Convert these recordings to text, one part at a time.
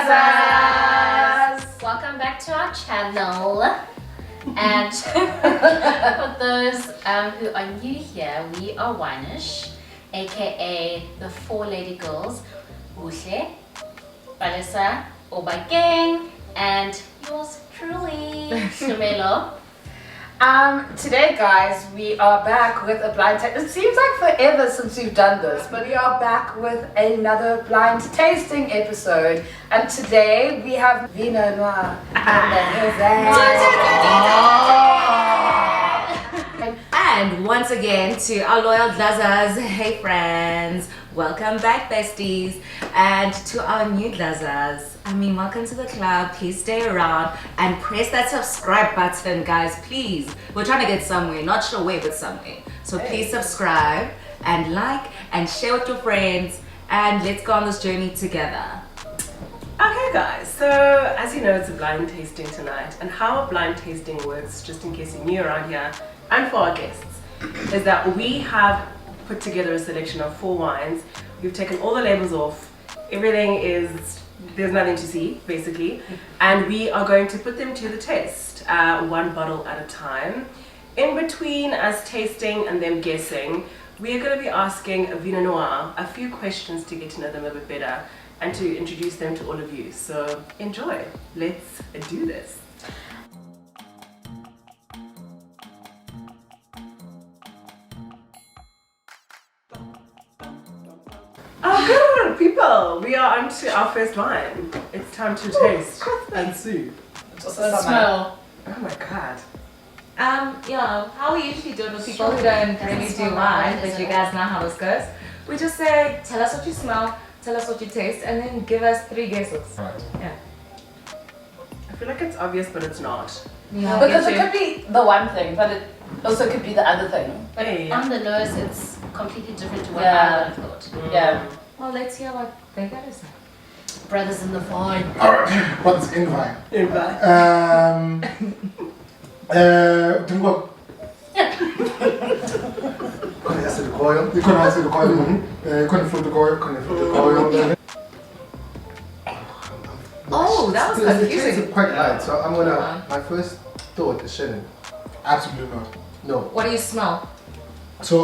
Dlazzers! Welcome back to our channel. And for those who are new here, we are Winish, aka the four lady girls, Buhle, Vanessa, Oba Gang, and yours truly, Shumelo. Today guys, we are back with a blind taste. It seems like forever since we've done this, but we are back with another blind tasting episode. And today we have VINO Noir And once again to our loyal Dlazzers, hey friends, welcome back besties, and to our new Dlazzers, welcome to the club. Please stay around and press that subscribe button, guys, please. We're trying to get somewhere, not sure where, but somewhere. So please subscribe and like and share with your friends, and let's go on this journey together. Okay guys, so as you know, it's a blind tasting tonight, and how a blind tasting works, just in case you're new around here, and for our guests, is that we have put together a selection of 4 wines. We've taken all the labels off, everything is, there's nothing to see basically, and we are going to put them to the test, 1 bottle at a time. In between us tasting and them guessing, we are going to be asking VINO Noir a few questions to get to know them a bit better and to introduce them to all of you. So enjoy, let's do this. Good people, we are on to our first wine. It's time to taste and see. Smell. Oh my god. How we usually do it with people who don't really do wine, but you guys know how this goes. We just say, tell us what you smell, tell us what you taste, and then give us 3 guesses. Right. Yeah. I feel like it's obvious, but it's not. Yeah, because it could be the one thing, but it also could be the other thing. But Hey. on the nose, it's completely different to what Yeah. I would have thought. Yeah. Well, let's hear what they gotta say. Brothers in the vine. Alright, what's in vine? Invite. Think what? Kan jeg sætte køjer? Det kan jeg sætte køjer. Kan jeg flytte køjer? Kan jeg flytte køjer? Oh, that was It confusing. tastes quite light, so I'm gonna. My first thought is Chenin. Absolutely not. No. What do you smell? So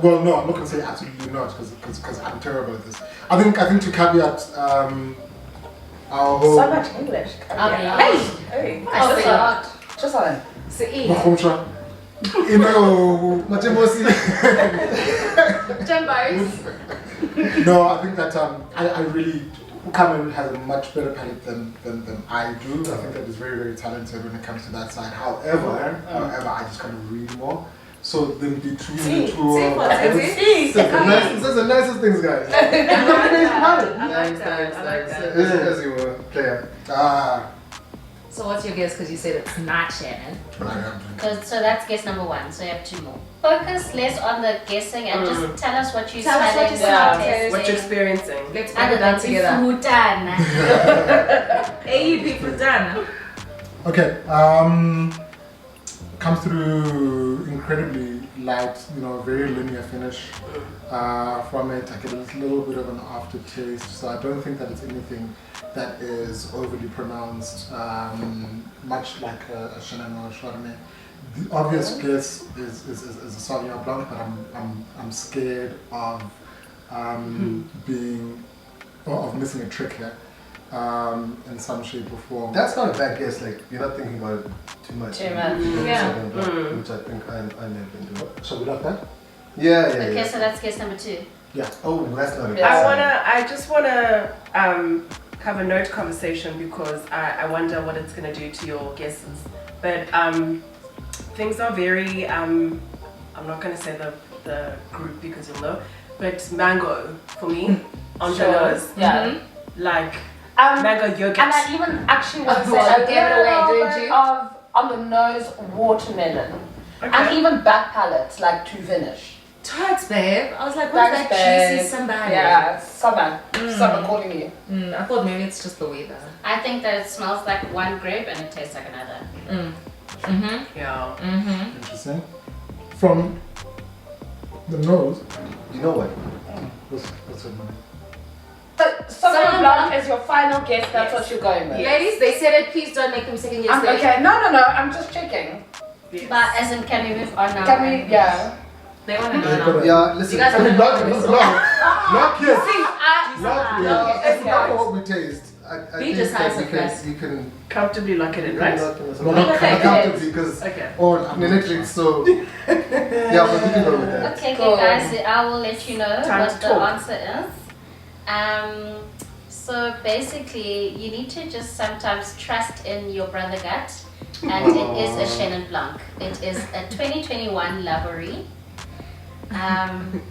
well, no, I'm not gonna say absolutely not because I'm terrible at this. I think to caveat our whole. So much English. Yeah. Hey! Hey. Oh, Just a a lot. Just on. So eat. Mahomsha. Jumbos. No, I think that I really Cameron has a much better palate than I do. I think that he's very, very talented when it comes to that side. However, I just kind of read more. So then between the two of us, that's the nicest things, guys. I like that. As you were player. So what's your guess? Because you said it's not Chenin. So that's guess number 1. So you have 2 more. Focus less on the guessing and just tell us what you're Tell us what smelling, you smell. tasting. What you're experiencing. Let's break Other it down than together. Futana. AEP for done. Okay, comes through incredibly light, very linear finish from it. I get a little bit of an aftertaste, so I don't think that it's anything that is overly pronounced, much like a Chenin or a Chardonnay. The obvious guess is a Sauvignon Blanc, but I'm scared of missing a trick here. In some shape or form. That's not a bad guess, like you're not thinking about it too much. Yeah. Which I think I never been doing. So we like that? Yeah. Okay, so that's guess number 2. Yeah. Oh, that's not a guess. I just wanna have a note conversation because I wonder what it's gonna do to your guesses. But things are very I'm not gonna say the group because you'll know, but mango for me on the nose. Yeah. Like mango yogurt. And I even actually want to say Well, a give it away, little don't bit you? of on the nose watermelon, and even back palate like to finish. Tarts, babe. I was like, what's that cheesy somebody? Yeah, summer calling you. I thought maybe it's just the weather. I think that it smells like one grape and it tastes like another. Yeah. Interesting. From the nose, You know what? what's it? Sauvignon Blanc is your final guess. That's what you're going with. Ladies, they said it. Please don't make them second guess. Okay, no. I'm just checking. Yes. But as in, can we move on now? Can we? Yeah. They want to know now. Yeah, listen. You guys I mean, wanna know Blanc, this? Blanc, yes. No, Blanc, it's not not. what we taste. I Be think decisive, that guys. you can Comfortably lock it in, right? No, not comfortably because Okay. Netflix. So yeah, but we can go with that. Okay, Cool. guys, I will let you know Time what to the talk. answer is. So basically, you need to just sometimes trust in your brother gut, and it is a Chenin Blanc. It is a 2021 Laborie.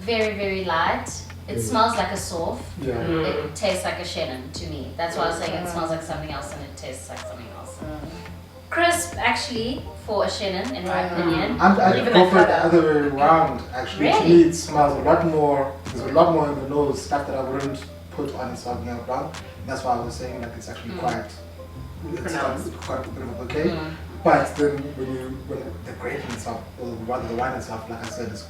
Very, very light. It smells like a soft. Yeah. It tastes like a Chenin to me. That's why I was saying it smells like something else and it tastes like something else. Crisp, actually, for a Chenin, in my opinion. I'd Even go the for the colour. other way around, actually. To Really? me, it smells a lot more, there's a lot more in the nose, stuff that I wouldn't put on a Sauvignon Blanc. That's why I was saying like it's actually quite, it's quite a bit of a bouquet. But then when the grape itself, or rather the wine itself, like I said, is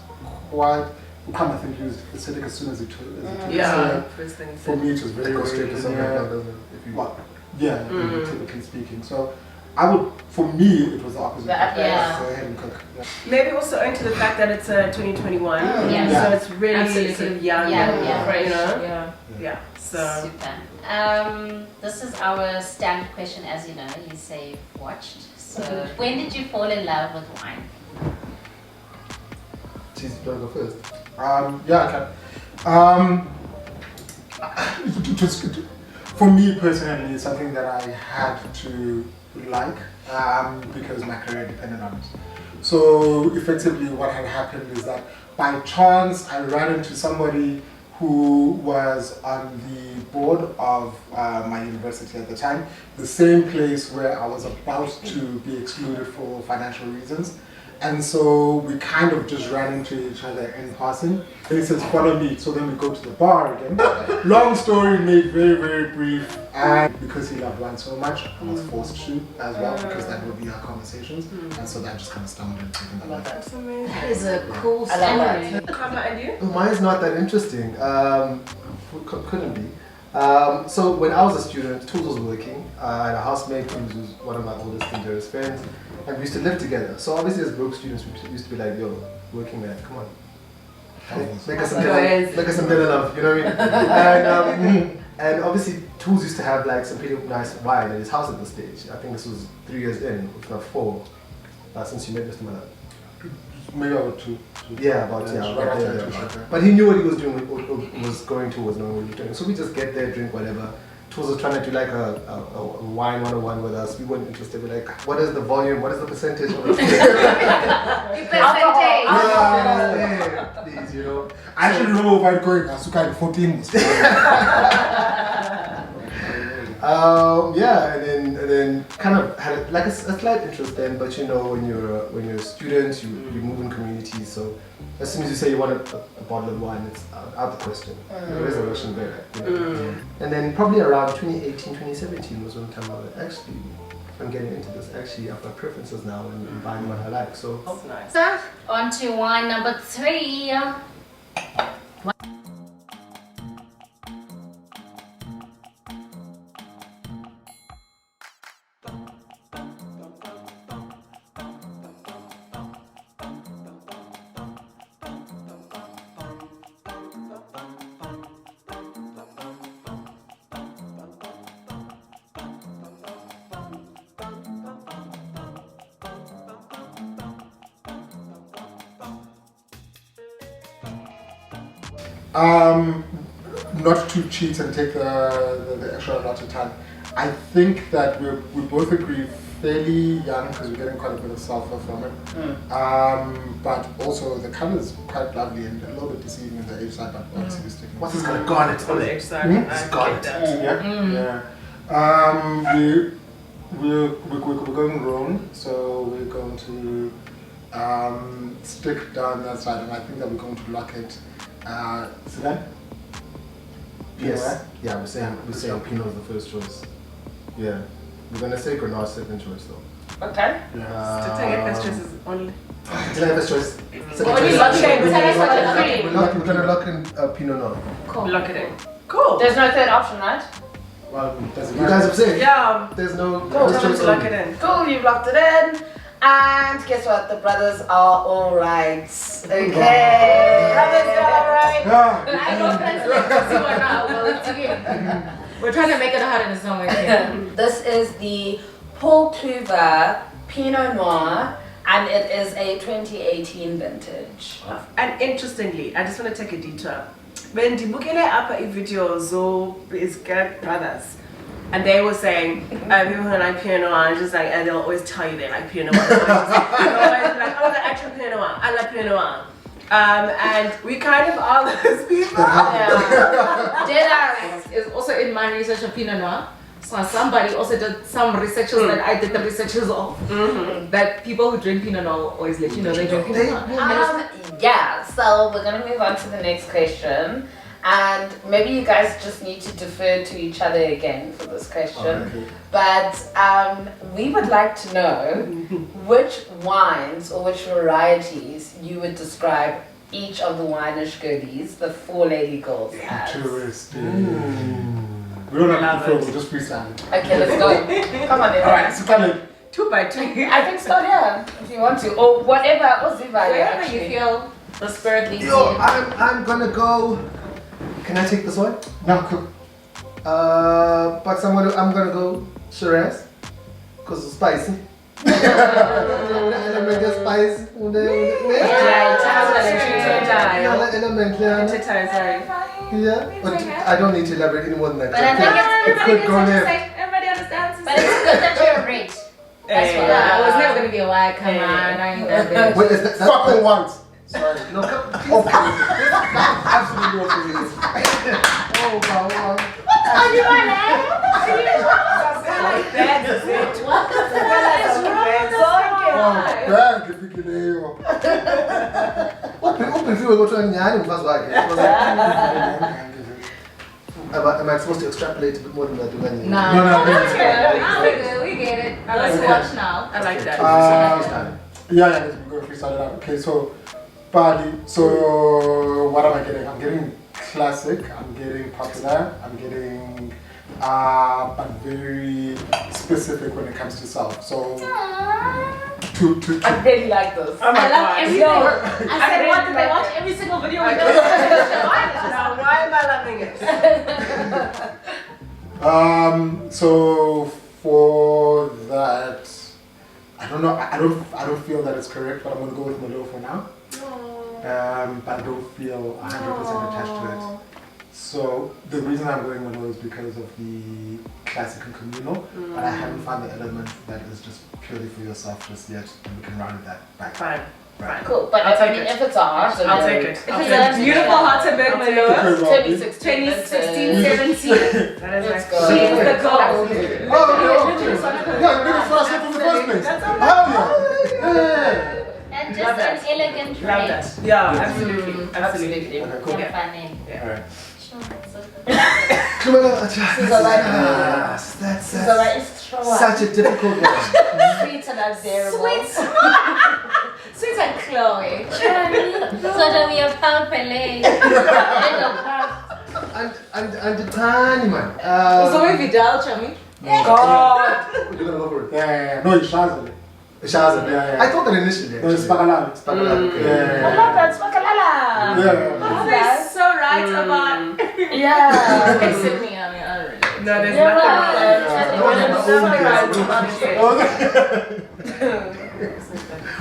quite, I think used acidic as soon as it took. Yeah. First thing. For me, it was very, It goes very straight to something linear. like that, if you Well, yeah, typically speaking. So I would, for me, it was the opposite. Yeah. Go ahead and cook. Yeah. Maybe also owing to the fact that it's a 2021. Yeah. So it's really Absolutely. sort of young Yeah, and yeah. fresh, you know? Yeah. Yeah. So Super. This is our standard question, as you know. You say you've watched. So when did you fall in love with wine? Cheese, you want to go first? Yeah, I can. It was, for me personally, it's something that I had to like because my career depended on it. So effectively what had happened is that by chance I ran into somebody who was on the board of my university at the time, the same place where I was about to be excluded for financial reasons. And so we kind of just ran into each other in passing. And he says, follow me. So then we go to the bar again. Long story made very, very brief. And because he loved wine so much, I was forced to as well, because that would be our conversations. And so that just kind of stumbled into taking that way. that's amazing. That is a cool I love story. Carla, and you? Mine's not that interesting. Couldn't be. So when I was a student, Tools was working. I had a housemate who was one of my oldest and dearest friends, and we used to live together. So obviously as broke students, we used to be like, yo, working man, come on. Make us some dinner love, you know what I mean? And obviously Tools used to have like some pretty nice wine at his house at this stage. I think this was 3 years in, if not 4, since you met Mr. Miller. Maybe about two. Yeah, about Right yeah. after Yeah, I yeah. took it. But he knew what he was doing, what was going towards, knowing what he was doing. So we just get there, drink whatever. Tools was trying to do like a wine 101 with us. We weren't interested. We're like, what is the volume? What is the percentage of the please, you know. I actually remember while going Asuka in 14. Yeah, and then kind of had like a slight interest then, but you know, when you're a student, you move in communities, so as soon as you say you want a bottle of wine, it's out of the question. There is a Russian there. You know? And then probably around 2018, 2017 was when the time I was actually, I'm getting into this, actually I've got preferences now and buying what I like, so. That's nice. On to wine number 3. Not to cheat and take the extra lot of time. I think that we both agree fairly young because we're getting quite a bit of sulfur from it. But also the color is quite lovely and a little bit deceiving in the age side, but obviously we're sticking. What's this gonna garnet On the edge side, It's I got get it. that. Yeah. We're going Rhone, so we're going to stick down that side, and I think that we're going to lock it. Sedan? Yes. Yeah, we're saying Pinot is the first choice. Yeah. We're gonna say Noir second choice though. Okay. To take it, first choice is only. Did I have first choice? Second Only choice. lock it in. We're gonna lock in Pinot Noir. Cool. Lock it in. Cool. Cool. There's no third option, right? Well, doesn't You guys have said Yeah. there's no Cool. first Tell them choice to lock only. it in. Cool, you've locked it in. And guess what? The brothers are all right. Okay. Brothers are all right. Yeah. I know friends like this who are now. Well, it's okay. We're trying to make it hard in some way here. This is the Paul Cluver Pinot Noir, and it is a 2018 vintage. And interestingly, I just want to take a detour. When Dibukele upper video zo is good brothers, and they were saying people who like Pinot Noir, just like, and they'll always tell you they like Pinot Noir. They'll always be like, oh, the actual Pinot Noir, I like Pinot Noir. And we kind of are those people. Yeah. Deadass. Is also in my research of Pinot Noir. So somebody also did some researches that I did the researches of. That people who drink Pinot Noir always let you know they drink Pinot Noir. Yeah, so we're gonna move on to the next question. And maybe you guys just need to defer to each other again for this question. Okay. But we would like to know which wines or which varieties you would describe each of the wine-ish goodies, the four lady girls, as. Interesting. We don't have to film, we'll just freestyle it. Okay, let's go. Come on, then. Alright, so come in. 2 by 2. I think start here if you want to, or whatever. What's the value? Wherever Actually, you feel the spirit leads you. Yo, I'm gonna go. Can I take this one? No, cool. But I'm gonna go Shiraz, cause it's spicy. Spice. Yeah, but I don't need to elaborate any more than that. But I think it could go there. Everybody understands. But it's good that you're a red. That's why. Yeah, I was never gonna be a white. Come on, I ain't that bitch. Wait, is that Fucking white. Sorry, no, absolutely okay with this. Oh, wow. Oh, you are like? Bang, if you can hear you. Open view, go to a nyani mfazi wakhe. Am I supposed to extrapolate a bit more than that? Nah. No, We get it. Let's watch now. I like that. yeah, let's go freestyle it out. Okay, so Bali. So what am I getting? I'm getting classic. I'm getting popular. I'm getting but very specific when it comes to South. So to I really like this. Oh my I love God. everything. I said, what did they watch every single video we do? Now, why am I loving it? So for that, I don't know. I don't feel that it's correct, but I'm gonna go with Merlot for now. But I don't feel 100% attached to it. So the reason I'm going Merlot is because of the classic and communal, but I haven't found the element that is just purely for yourself just yet, and we can round that back. Fine. Right. Cool, but I'll I take mean, it. if it's a heart, I'll take it. I'll take it. Beautiful Hartenberg Mackenzie. 2016, 2016, 17. That is Let's my go. She's the goal. Oh, okay. Yeah, you did it for us in the first place. Oh, yeah. And Love just that. an elegant Love red. that. Yeah, absolutely. Absolutely. Okay, cool. Yeah, funny. Alright. Such a difficult one. Sweet and unbearable. Sweet and Chloe. So that we are pound per leg. And the tiny man. So if you dial, Chami. God. You're gonna go for it. Yeah. No, it's Shazali. Shazam. Yeah. I thought that initially. No, it's actually. Spagalani. Spagalani, okay. Yeah. I love that, Smakalala. Yeah. Oh, they're so right about. Yeah. Except me, I mean, I don't really. No, there's You're right.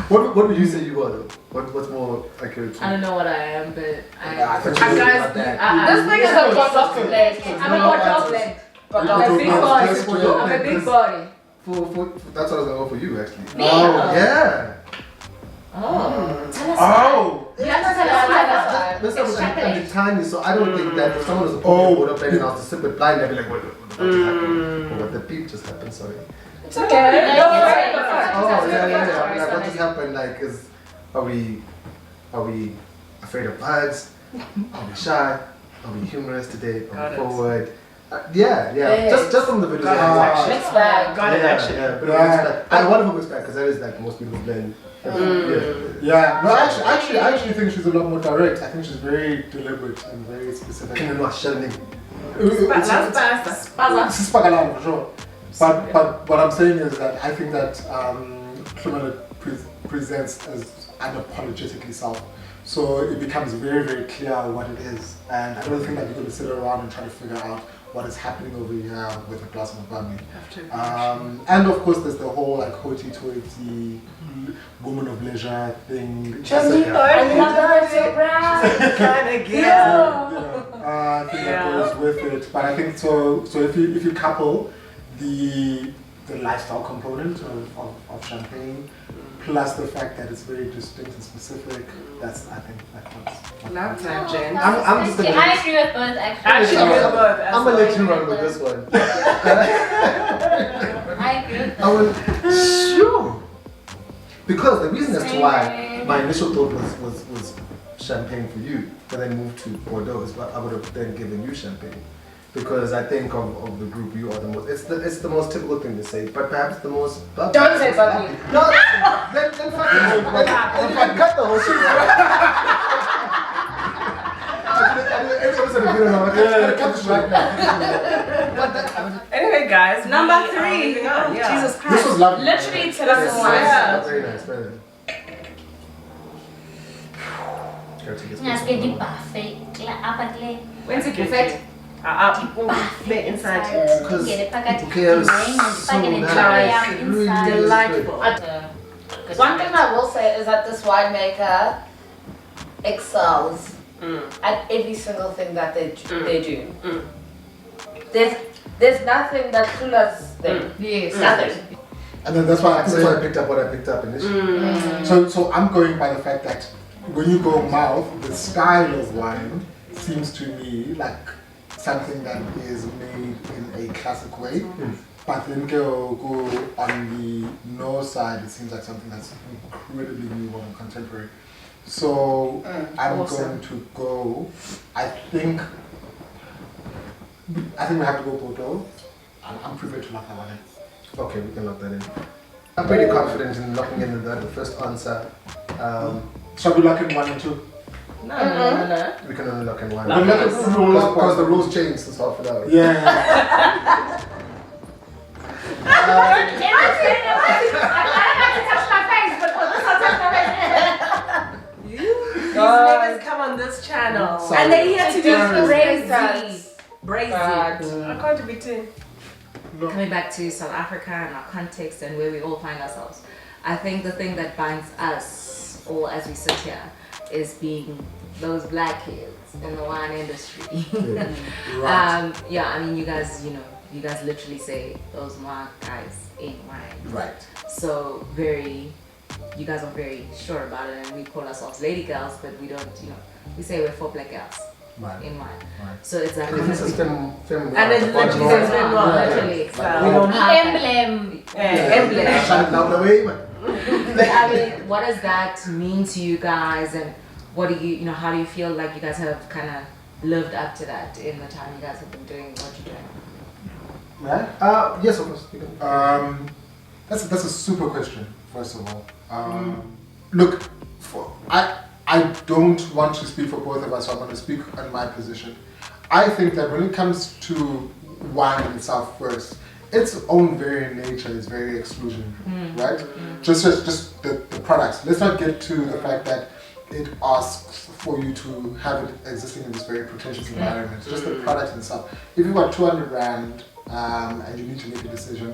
What would you say you are though? What's more accurate? I don't know what I am, but I thought I'm you were guys. about that. This thing is a God's blade. I'm a hot leg. I'm a big body. I'm a big body. That's what I was going to go for you actually. Me? Oh, yeah. Oh. Tell us. Oh! You have to tell us. This was Extrapolate. the tiny, so I don't think that if someone was a poker would have played it out to sit with blind, they'd be like, what just happened? Or what the peep just happened, sorry. It's okay. No, Oh, sorry. yeah. Like, what just happened? Like, are we afraid of bugs? Are we shy? Are we humorous today? Are Got we it. forward? Yes. Just from the videos. Got it, I watched. actually. Mixed bag. Got it, actually. But a wonderful mixed bag because that is like most people blend. Yeah, no, I actually think she's a lot more direct. I think she's very deliberate and very specific. Pinot Chenin. It's Spagalano for sure. But what I'm saying is that I think that Cluver presents as unapologetically self. So it becomes very, very clear what it is. And I don't think that you're going to sit around and try to figure out what is happening over here with a glass of Bami. And of course there's the whole like hoity-toity woman of leisure thing. I love that, so brown. Kind of Thing that goes with it. But I think so if you couple the lifestyle component of champagne plus the fact that it's very distinct and specific, I think that counts. Love that, Jen. I'm just gonna. I agree with both actually. I'm gonna let you run with this one. I agree with I both. will, sure. Because the reason as to why my initial thought was champagne for you, but then moved to Bordeaux is what I would have then given you champagne. Because I think of the group you are the most. It's the most typical thing to say, but perhaps the most. Don't say bubbly. No, then fucking cut the whole shit. Every episode of video, I'm gonna cut this right now. Anyway, guys, Number we 3. are moving on, yeah. Jesus This Christ. was lovely. Literally tell us why. Yeah. Very nice, very nice. Let's get the buffet. When's it buffet? The inside. Because Get it packaged. okay, it was so nice. It really is Delightful. One thing I will say is that this winemaker excels at every single thing that they do. There's nothing that Cluver's thing. Yes. Nothing. And then that's why That's why I picked up what I picked up initially. So I'm going by the fact that when you go mouth, the style of wine seems to me like something that is made in a classic way. But then go on the no side, it seems like something that's incredibly new and contemporary. So I'm going to go, I think we have to go Bordeaux. I'm prepared to lock that one in. Okay, we can lock that in. I'm pretty confident in locking in the first answer. So we lock in 1 and 2. No. We can only lock in one. But look at the rules. Because the rules changed since half an hour. Yeah. These niggas come on this channel. Sorry. And they here to be Brazy. brazy. I can't be too. Coming back to South Africa and our context and where we all find ourselves, I think the thing that binds us all as we sit here is being those black kids in the wine industry. Right. I mean, you guys literally say those Noir guys ain't wine. Right. So you guys are very sure about it, and we call ourselves lady girls, but we don't, we say we're 4 black girls Right. in wine. Right. So it's like, And this is femme and it literally says noir. noir, Yeah. literally. Yeah. We don't have that. Emblem. Emblem. Shut it down the way, man. But I mean, what does that mean to you guys, and what do you, how do you feel like you guys have kind of lived up to that in the time you guys have been doing what you're doing? Yeah. Yes, of course. You can. That's a super question. First of all, look, I don't want to speak for both of us, so I'm going to speak on my position. I think that when it comes to wine itself first, its own very nature is very exclusionary, right? Just the products. Let's not get to the fact that it asks for you to have it existing in this very pretentious environment. Just the product itself. If you've got 200 rand and you need to make a decision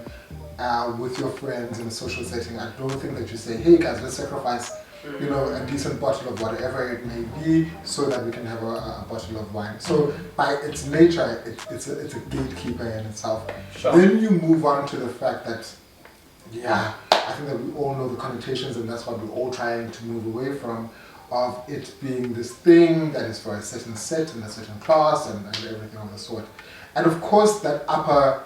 with your friends in a social setting, I don't think that you say, hey guys, let's sacrifice a decent bottle of whatever it may be so that we can have a bottle of wine. So by its nature, it's a gatekeeper in itself. Sure. Then you move on to the fact that, I think that we all know the connotations, and that's what we're all trying to move away from, of it being this thing that is for a certain set and a certain class and everything of the sort. And of course that upper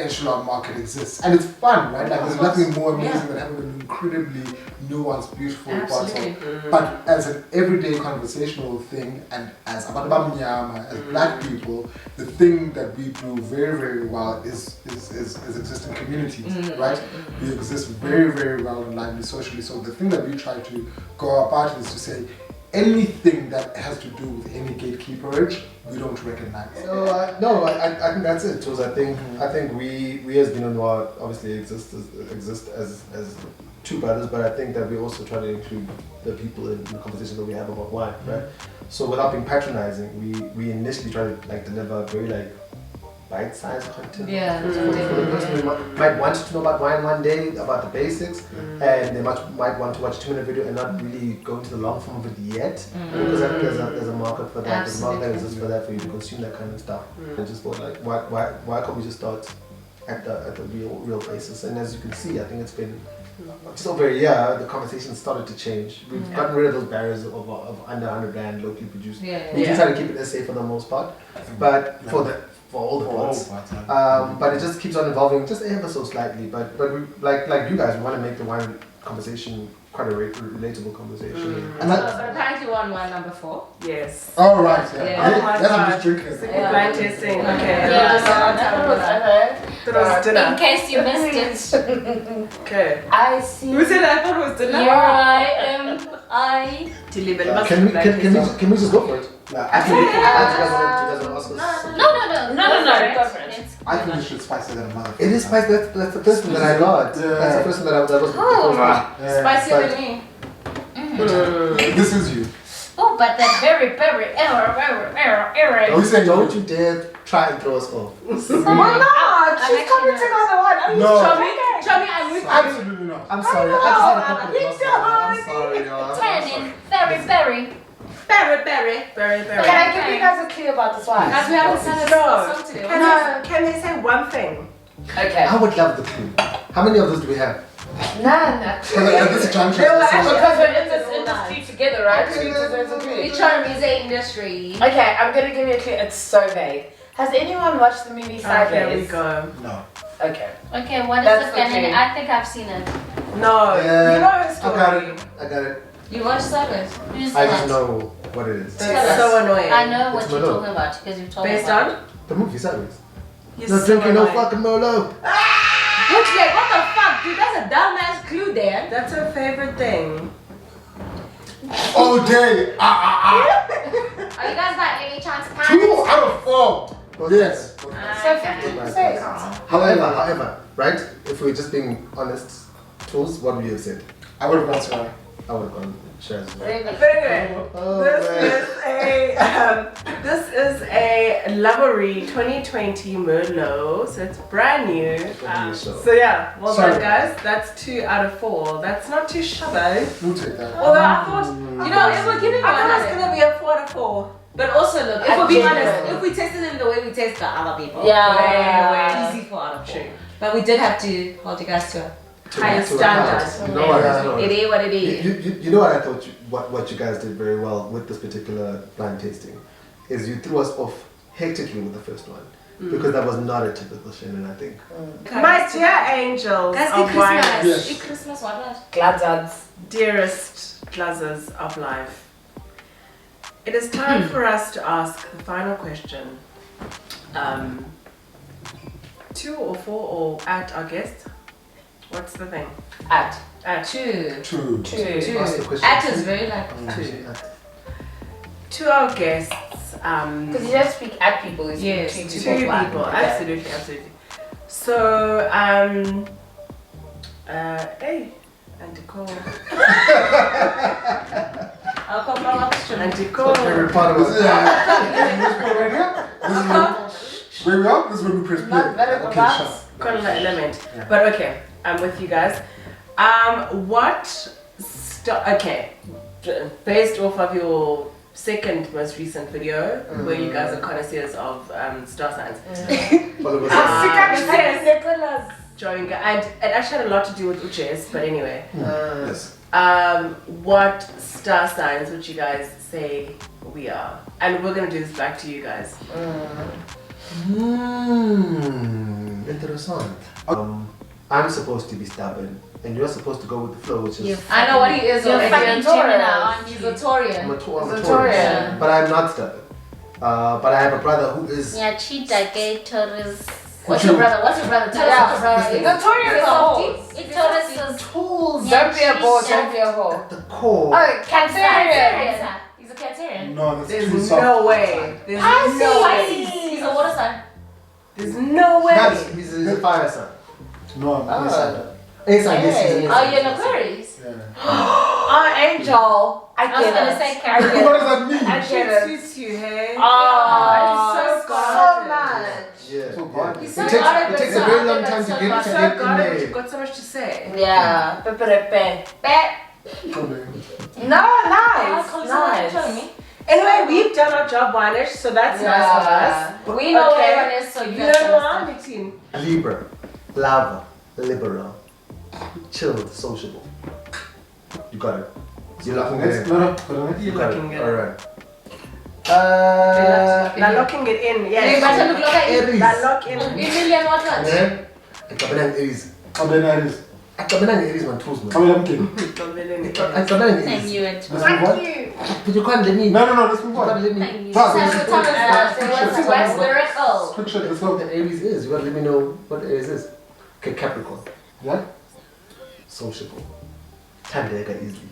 echelon market exists, and it's fun, right? Like there's nothing more amazing than having an incredibly nuanced, beautiful Absolutely. bottle. But as an everyday conversational thing, and as Abantu Abamnyama, as Black people, the thing that we do very, very well is exist in communities, right? We exist very, very well in lively socially. So the thing that we try to go about is to say, anything that has to do with any gatekeeperage, we don't recognize. No, I think that's it. I think we as VINO Noir obviously exist as two brothers, but I think that we also try to include the people in the conversation that we have about wine, right? So without being patronizing, we initially try to like deliver very like bite-sized content. Yeah. For the person who might want to know about wine one day, about the basics, and they might want to watch a 2-minute video and not really go into the long form of it yet, because I think there's a market for that. There's a market that exists for that, for you to consume that kind of stuff. And just thought like, why can't we just start at the real basis? And as you can see, I think it's been still the conversation started to change. We've gotten rid of those barriers of under 100 rand locally produced. We do try to keep it SA for the most part, but for all the pots. But it just keeps on evolving, just ever so slightly. But we, like you guys, we want to make the wine conversation quite a relatable conversation. And apparently we're on wine number 4. Yes. Oh right, Yeah. Oh my that's what God. I'm just drinking. Blind tasting. Okay. Yeah, That was dinner. in case you missed it. Okay. I see. Who said I thought it was dinner? Here I am. I. Can we just go for it? Actually, you guys want to ask us? No. Go for it. It's- I think we should spice it than a motherfucker. It is spicy. That's the first one that I got. Yeah. That's the first one that was. Spicier than me. This is you. Oh, but that very error. Don't you dare try and throw us off. Why not? She's commenting on the one. No. Show me, I'm with you. Absolutely not. I'm sorry. I just had a couple of You glasses. don't. I'm sorry, y'all. Tannin, very. Berry. Can I give you guys a clue about this wine? As we haven't sung a No. song today. Can they say one thing? Okay. I would love the clue. How many of those do we have? None. At this juncture, Because we're in this industry together, right? So you deserve a clue. We try music industry. Okay, I'm gonna give you a clue. It's so vague. Has anyone watched the movie There we Sideways? go. no. Okay. Okay, what is That's the canon? okay. I think I've seen it. No. Yeah. You know the story. I got it. You watch Sideways? Who's I that? just know what it is. That's so annoying. I know what It's you're Merlot. talking about because you've told me Based about on? The movie Sideways. You're Not so drinking no annoying. fucking Merlot. Which like, what the fuck, dude? That's a dumbass clue there. That's her favorite thing. All day. Are you guys by any chance 2 out of 4. Yes. So 50%. However, right? If we're just being honest, tools, what would you have said? I would have gone Sarah. I would have gone shares. But anyway, this is a Laborie 2020 Merlot, so it's brand new. So yeah, well Sorry. done guys. That's 2 out of 4. That's not too shabby. We'll take that. Although I thought, You know, if we're giving I thought it was 100. gonna be a 4 out of 4. But also look, if I we're being did honest, know. if we tested them the way we test the other people, Yeah. easy 4 out of 4. True. But we did have to hold you guys to a Higher standard. You know what? You know what? it is what it is. You know what I thought what you guys did very well with this particular blind tasting is you threw us off hectically with the first one because that was not a typical Chenin, I think. My dear angels Guys, of it's wine, Christmas. Yes. It's Christmas, what? Dlazzers. dearest Dlazzers of life, it is time for us to ask the final question. 2 or 4 or at our guest. What's the thing? At. Two. 2. Ask the question. At is very like To our guests, Because you don't speak at people, you speak Yes, to two people. people, Okay. absolutely. So, hey, Auntie Cole. I'll come from upstream. Auntie Cole. Every part of This us. is where we are. This is where we press play. Not better Okay, than shut that. up. Kind of like element. Yeah. But okay, I'm with you guys. Okay, based off of your second most recent video, where you guys are connoisseurs of star signs. Follow us. Drawing, and it actually had a lot to do with Uches, but anyway. Yes. What star signs would you guys say we are? And we're gonna do this back to you guys. Interessant. I'm supposed to be stubborn, and you're supposed to go with the flow, which is. I know what he is. You're already. fucking Gemini, aren't He's you? a Taurian. I'm a Taurian. Taurian, but I'm not stubborn. But I have a brother who is. Yeah, cheetah, gay, Taurus. What's your brother? What's your brother? Tell Yeah. us your brother. Notorious He's a horse. softie. Taurus is Tools. Yeah, Don't be a bore, she's don't be a whore. The core. Oh, Cancerian. Cancer. He's a Cancerian. No, that's too There's soft. no way. There's no way. He's a water sign. There's no way. He's a fire sign. No, I'm Oh. a sign. A sign, yes, he's an A Oh, sign. you're an Aquarius. Yeah. Oh, Angel. I I was get gonna it. say I Capricorn. get What it. does that mean? I It get it. suits you, hey? Oh, it's so so guarded. much. Yeah. So God. He's It so takes, guarded, it takes but a very so long guarded, time but to so get guarded. to So get in guarded, there. you've got so much to say. Yeah. Pepe. Probably. No, nice. Showing Nice. me. Anyway, we've done our job, Winish, so that's nice of us. We know Okay. where everyone is, so you You guys know understand. what, Maxine? Libra, lava, liberal, chilled, sociable. You got it. You're locking it Next, in. no, hold on. You You're got locking it. it. Alright. They're locking it in, You yes. better look like Aries. They're locked in. a million what And what? then, Kabanang Aries. How many Aries? Kabanang Aries, man, tools, How man. many I'm kidding? Kabanang I Aries. knew it. Let's move on. But you can't let me. No, let's move You can't on. let I me. knew Stop. it. What's West Lyrical? Quick shot, let's What go. the Aries is. You gotta let me know what Aries is. Okay, Capricorn. Yeah? Sociable. Tandeka easily.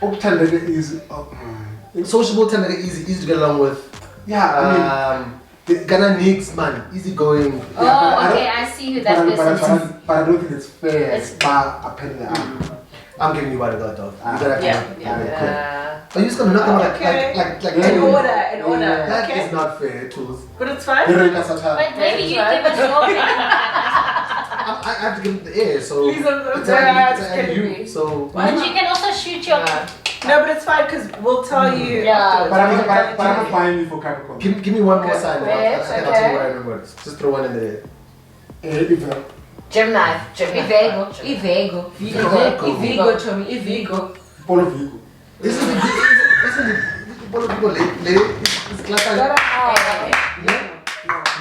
Tandeka is. Sociable, Tandeka easy to get along with. Yeah, Ghana Nicks, man. Easy going. Yeah, but I Oh, don't- okay, I see who but that person is. I don't think it's fair. It's- It's a penny up. I'm giving you what I got, dog. You gotta have to Yeah, knock it. yeah. Are you just gonna knock them Okay. like In In order, order, in order. That Okay. is not fair, tools. But it's fine. But maybe you give us your opinion. I have to give it the air, so Please, it's it's you. killing me. So But you can also shoot your. No, but it's fine because we'll tell you Yeah, afterwards. But I'm not buying you for Capricorn. give me one more Okay. sign. Wait, I'll tell you okay. what I remember. Just throw one in there. If Gemini. Ivego. Ivego. Ivego, Chomi. Ivego. Polo Vigo. Isn't the people it's class.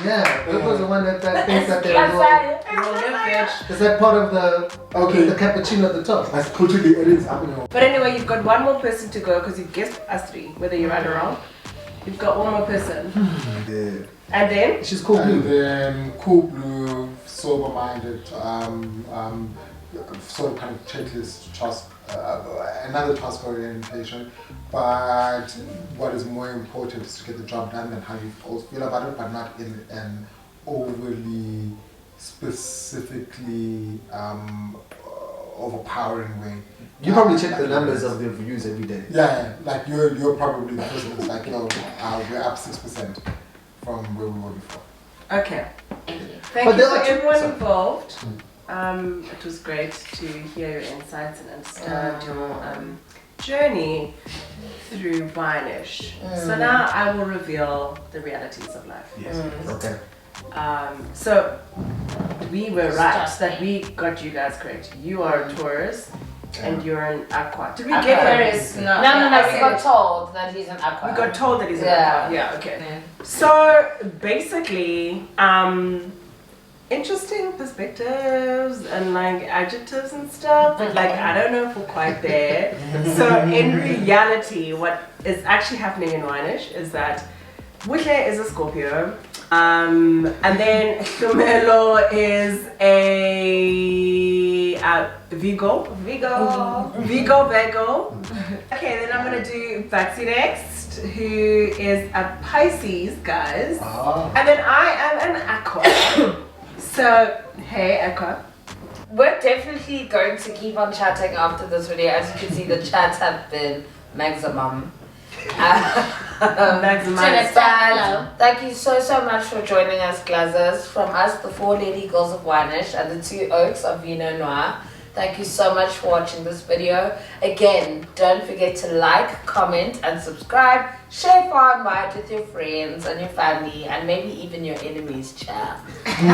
Yeah, that was the one that thinks that they're is that part of the Okay. the cappuccino at the top? That's totally Aries up in your. But anyway, you've got one more person to go because you've guessed us three, whether you're right or wrong. You've got one more person. Yeah. And then? She's cool And blue. then cool blue, sober-minded, sort of kind of checklist task, another task orientation. But what is more important is to get the job done and how you also feel about it, but not in an overly specifically overpowering way. You probably check the numbers of the views every day. Yeah, like you're probably the person that's like, yo, we're up 6% from where we were before. Okay. Thank you. Thank But you there for are two- everyone sorry. involved. It was great to hear your insights and understand your journey through Vinish. So now I will reveal the realities of life. Yes. Okay. So we were right that we got you guys correct. You are a Taurus and you're an Aqua. Did we get it? Aquarius. No. No, we got told that he's an aqua. We got told that he's an Yeah. Aqua. Yeah, okay. Yeah. So basically, interesting perspectives and like adjectives and stuff, but like I don't know if we're quite there. So in reality, what is actually happening in Winish is that Wile is a Scorpio, and then Lumelo is a Vigo. Virgo. Okay, then I'm gonna do Baxi next, who is a Pisces, guys. Ah. And then I am an Aqua. So, hey Aqua. We're definitely going to keep on chatting after this video. As you can see, the chats have been maximum. Maximize. But thank you so much for joining us, Dlazzers. From us, the 4 lady girls of Winish and the 2 oaks of VINO Noir. Thank you so much for watching this video. Again, don't forget to like, comment, and subscribe. Share far and wide with your friends and your family, and maybe even your enemies, child. And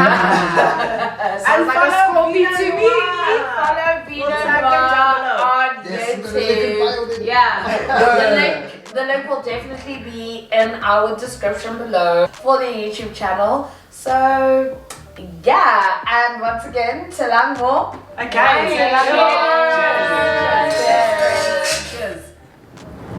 like a follow Scorpio VINO to me. Noir. Follow VINO We'll tag them down below. Noir on Yes, we're gonna link in bio YouTube. then. Yeah, the link The link will definitely be in our description below for the YouTube channel. So yeah, and once again, Telang mo. Okay. Cheers.